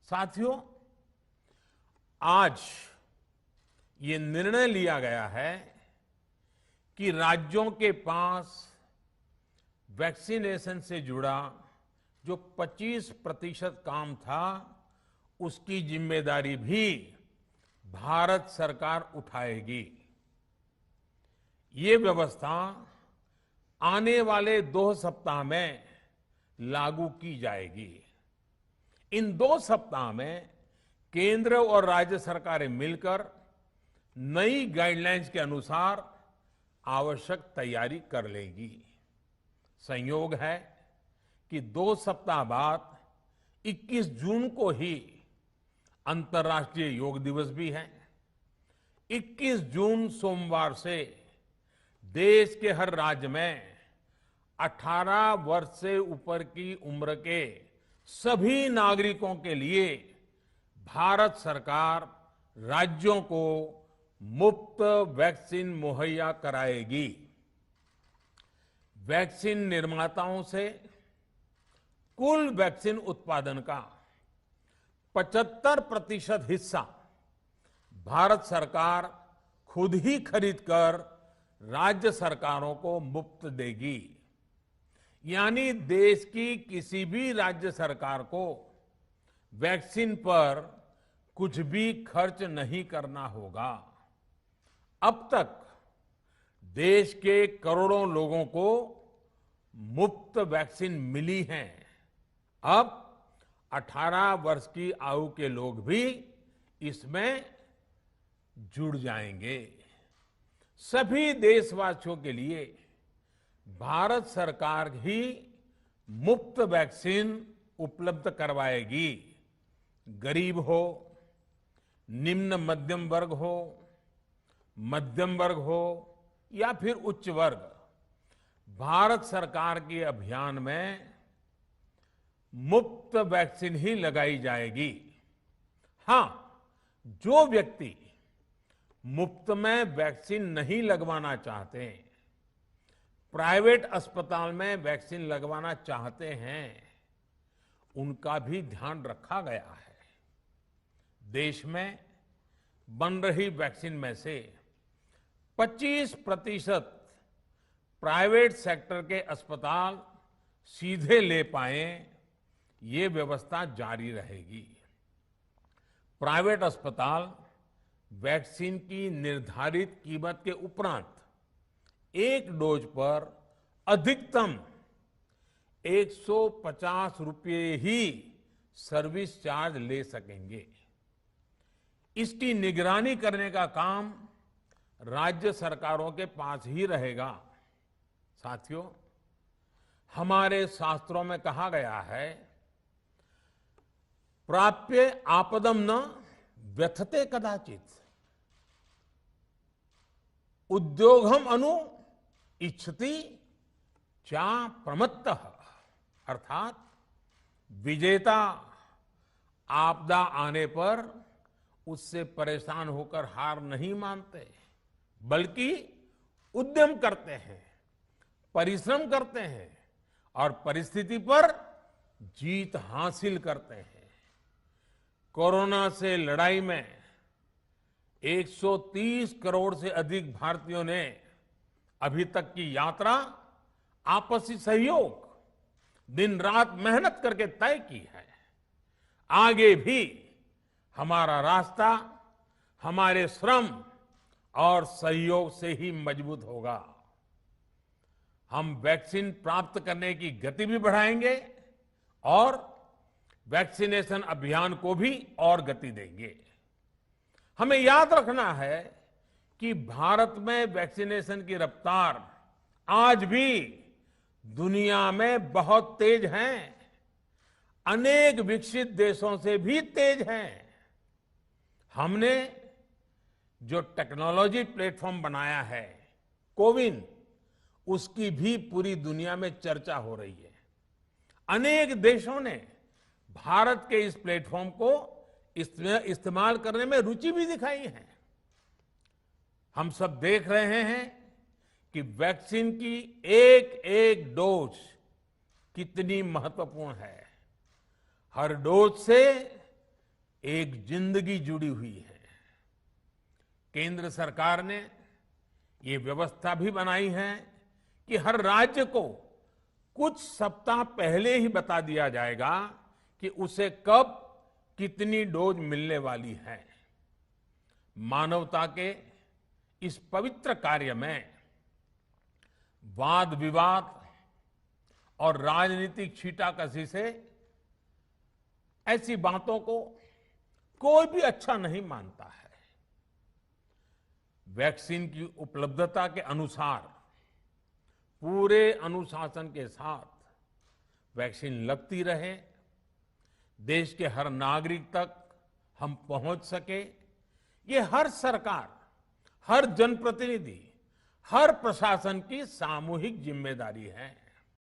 साथियों, आज ये निर्णय लिया गया है कि राज्यों के पास वैक्सीनेशन से जुड़ा जो 25% काम था, उसकी जिम्मेदारी भी भारत सरकार उठाएगी। ये व्यवस्था आने वाले 2 सप्ताह में लागू की जाएगी। इन 2 सप्ताह में केंद्र और राज्य सरकारें मिलकर नई गाइडलाइंस के अनुसार आवश्यक तैयारी कर लेंगी। संयोग है कि 2 सप्ताह बाद 21 जून को ही अंतर्राष्ट्रीय योग दिवस भी है। 21 जून सोमवार से देश के हर राज्य में 18 वर्ष से ऊपर की उम्र के सभी नागरिकों के लिए भारत सरकार राज्यों को मुफ्त वैक्सीन मुहैया कराएगी। वैक्सीन निर्माताओं से कुल वैक्सीन उत्पादन का 75% हिस्सा भारत सरकार खुद ही खरीदकर राज्य सरकारों को मुफ्त देगी। यानी देश की किसी भी राज्य सरकार को वैक्सीन पर कुछ भी खर्च नहीं करना होगा। अब तक देश के करोड़ों लोगों को मुफ्त वैक्सीन मिली है। अब 18 वर्ष की आयु के लोग भी इसमें जुड़ जाएंगे। सभी देशवासियों के लिए भारत सरकार ही मुफ्त वैक्सीन उपलब्ध करवाएगी। गरीब हो, निम्न मध्यम वर्ग हो, मध्यम वर्ग हो या फिर उच्च वर्ग, भारत सरकार के अभियान में मुफ्त वैक्सीन ही लगाई जाएगी। हां, जो व्यक्ति मुफ्त में वैक्सीन नहीं लगवाना चाहते, प्राइवेट अस्पताल में वैक्सीन लगवाना चाहते हैं, उनका भी ध्यान रखा गया है। देश में बन रही वैक्सीन में से 25% प्राइवेट सेक्टर के अस्पताल सीधे ले पाए, ये व्यवस्था जारी रहेगी। प्राइवेट अस्पताल वैक्सीन की निर्धारित कीमत के उपरांत एक डोज पर अधिकतम 150 रुपये ही सर्विस चार्ज ले सकेंगे। इसकी निगरानी करने का काम राज्य सरकारों के पास ही रहेगा। साथियों, हमारे शास्त्रों में कहा गया है, प्राप्य आपदम न व्यथते कदाचित, उद्योगम अनु इच्छति चा प्रमत्तः। अर्थात विजेता आपदा आने पर उससे परेशान होकर हार नहीं मानते, बल्कि उद्यम करते हैं, परिश्रम करते हैं और परिस्थिति पर जीत हासिल करते हैं। कोरोना से लड़ाई में 130 करोड़ से अधिक भारतीयों ने अभी तक की यात्रा आपसी सहयोग, दिन रात मेहनत करके तय की है। आगे भी हमारा रास्ता हमारे श्रम और सहयोग से ही मजबूत होगा। हम वैक्सीन प्राप्त करने की गति भी बढ़ाएंगे और वैक्सीनेशन अभियान को भी और गति देंगे। हमें याद रखना है कि भारत में वैक्सीनेशन की रफ्तार आज भी दुनिया में बहुत तेज है, अनेक विकसित देशों से भी तेज है। हमने जो टेक्नोलॉजी प्लेटफॉर्म बनाया है, कोविन, उसकी भी पूरी दुनिया में चर्चा हो रही है। अनेक देशों ने भारत के इस प्लेटफॉर्म को इस्तेमाल करने में रुचि भी दिखाई है। हम सब देख रहे हैं कि वैक्सीन की एक एक डोज कितनी महत्वपूर्ण है। हर डोज से एक जिंदगी जुड़ी हुई है। केंद्र सरकार ने ये व्यवस्था भी बनाई है कि हर राज्य को कुछ सप्ताह पहले ही बता दिया जाएगा कि उसे कब कितनी डोज मिलने वाली है। मानवता के इस पवित्र कार्य में वाद विवाद और राजनीतिक छींटाकशी से ऐसी बातों को कोई भी अच्छा नहीं मानता है। वैक्सीन की उपलब्धता के अनुसार पूरे अनुशासन के साथ वैक्सीन लगती रहे, देश के हर नागरिक तक हम पहुंच सके, ये हर सरकार, हर जनप्रतिनिधि, हर प्रशासन की सामूहिक जिम्मेदारी है।